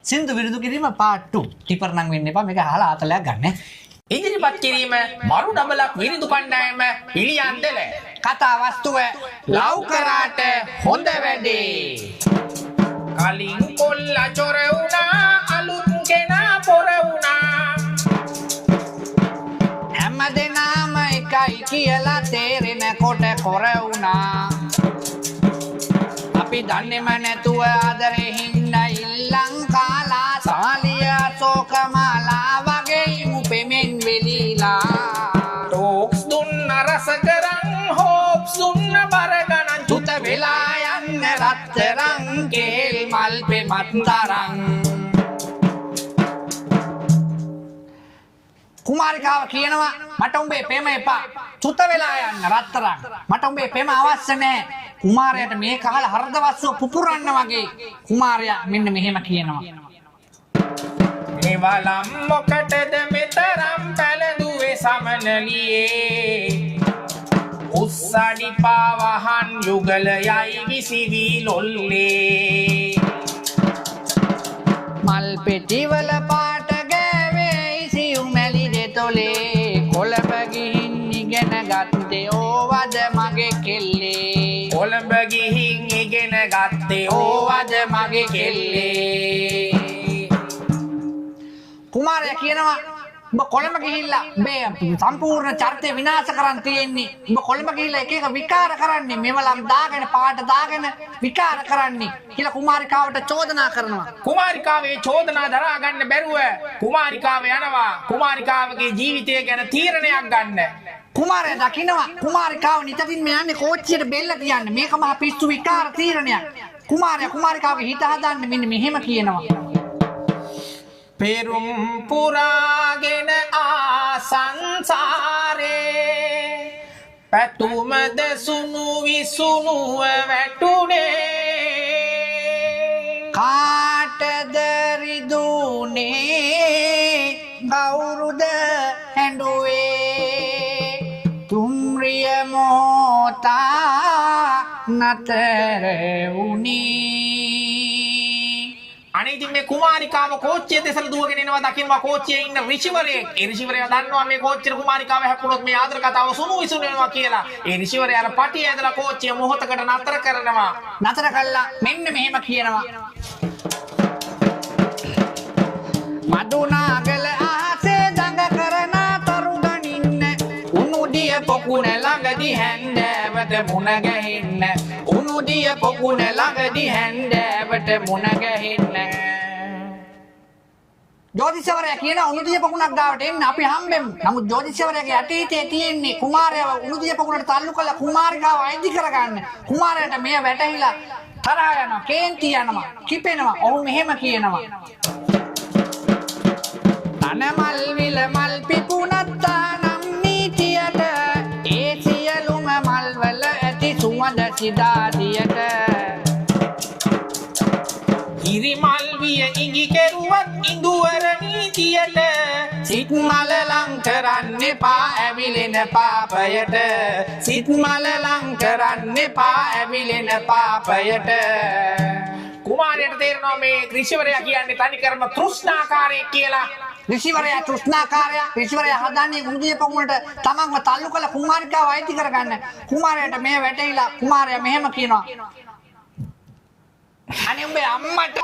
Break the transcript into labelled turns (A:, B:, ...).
A: සින්දු විරුදු කිරීම part 2. Tipper නම් වෙන්න එපා. මේක අහලා ආතලයක් ගන්න.
B: ඉදිරිපත් කිරීම මරු ඩබලක් විරිදු කණ්ඩායම පිළියන්දල.
A: කතා වස්තුව
B: ලව් කරාට හොඳ වැඩේ. කලින් කොල්ලා චොර වුණා අලුත් කෙනා පොර වුණා.
A: හැමදෙනාම එකයි කියලා තේරෙනකොට කොර වුණා. අපි දන්නේම නැතුව ආදරේ හින්දා ඉල්ලං කාලා සාලිය සෝකමාලා වගේ මුපෙමෙන් වෙලිලා.
B: ටෝක්ස් දුන්න රස කරන් හෝප්ස් දුන්න බර ගණන්
A: චුත වෙලා යන්න රත්තරන් කේල් මල් පෙමත් තරං. කුමාරිකාව කියනවා මට උඹේ පෙම එපා. චුත වෙලා යන්න රත්තරන්. මට උඹේ පෙම අවශ්‍ය නැහැ. කුමාරයාට මේ කහලා හර්ධවස්සව පුපුරන්න වගේ කුමාරයා මෙන්න මෙහෙම කියනවා.
B: නිවලම් මොකටද මෙතරම් පැලඳුවේ සමනලියේ. උස්සඩි පාවහන් යුගලයයි විසිවි ලොල්ලේ.
A: මල් පෙටිවල පාට ගෑවේ ඉසියු මැලි දෙතොලේ. කොළඹ ගිහින් ඉගෙන ගත්තේ ඕවද මගේ කෙල්ලේ.
B: කොළඹ ගිහින් ඉගෙන ගත්තේ ඕවද මගේ කෙල්ලේ.
A: කුමාරයා කියනවා උඹ කොළඹ ගිහිල්ලා මේ සම්පූර්ණ චරිතය විනාශ කරන් තියෙන්නේ. උඹ කොළඹ ගිහිල්ලා එක එක විකාර කරන්නේ. මෙවලම් දාගෙන පාට දාගෙන විකාර කරන්නේ කියලා කුමාරිකාවට චෝදනා කරනවා.
B: කුමාරිකාවේ චෝදනා දරා ගන්න බැරුව කුමාරිකාව යනවා කුමාරිකාවගේ ජීවිතය ගැන තීරණයක් ගන්න.
A: කුමාරයා දකිනවා කුමාරිකාව නිතින් මේ යන්නේ කෝච්චියට බෙල්ල තියන්න. මේක මහා පිස්සු විකාර තීරණයක්. කුමාරයා කුමාරිකාවගේ හිත හදන්න මෙන්න මෙහෙම කියනවා.
B: පෙරුම් පුරාගෙන ආසංසාරේ පැතුමද සුණු විසුණුව වැටුනේ.
A: කාටද රිදුනේ කවුරුද හැඬුවේ. තුම්රිය මොහොතා නතර වුණේ.
B: අනේ ඉතින් මේ කුමාරිකාව කෝච්චිය දෙසලා දුවගෙන එනවා දකින්නවා කෝච්චියේ ඉන්න ඍෂිවරයෙක්. ඒ ඍෂිවරයා දන්නවා මේ කෝච්චියේ කුමාරිකාව හැප්පුණොත් මේ ආදර කතාව සුණු විසුණු වෙනවා කියලා. ඒ ඍෂිවරයා අර පටිය ඇදලා කෝච්චිය මොහොතකට නතර කරනවා.
A: නතර කළා මෙන්න මෙහෙම කියනවා. මදුනාගල ආසේ දඟ කරන තරු ගනින්න. උණුදිය පොකුණ ළඟදි හැන්දෑවට මුණ ගැහෙන්න. උණුදිය පොකුණ ළඟදි හැන්දෑවට මුණ ගැහෙන්න. ජෝතිෂවරයා කියන උණුදිය පොකුණක් ගාවට එන්න අපි හම්බෙමු. නමුත් ජෝතිෂවරයාගේ අතීතයේ තියෙන්නේ කුමාරයව උණුදිය පොකුණට තල්ලු කරලා කුමාරිකාව අයිති කරගන්න. කුමාරයාට මෙය වැටහිලා තරහා යනවා, කේන්ති යනවා, කිපෙනවා. ඔහු මෙහෙම කියනවා. තනමල් විල මල් පිපුණත් නම් නීතියට ඒ සියලුම මල් වල ඇති සුවඳ සිතාදියට.
B: ඉරිමල් විය ඉඟි කෙරුවත් ඉඳුවර නීතියට.
A: සිත් මල ලං කරන්න එපා ඇවිලෙන පාපයට. සිත් මල ලං කරන්න එපා ඇවිලෙන පාපයට.
B: කුමාරයාට තේරෙනවා මේ ඍෂිවරයා කියන්නේ තනිකරම තෘෂ්ණාකාරයෙක් කියලා.
A: ඍෂිවරයා තෘෂ්ණාකාරයා. ඍෂිවරයා හදන්නේ උණුදිය පොකුණට තමන්ව තල්ලු කළ කුමාරිකාව අයිති කරගන්න. කුමාරයාට මේ වැටහිලා කුමාරයා මෙහෙම කියනවා. අනේ උඹේ අම්මට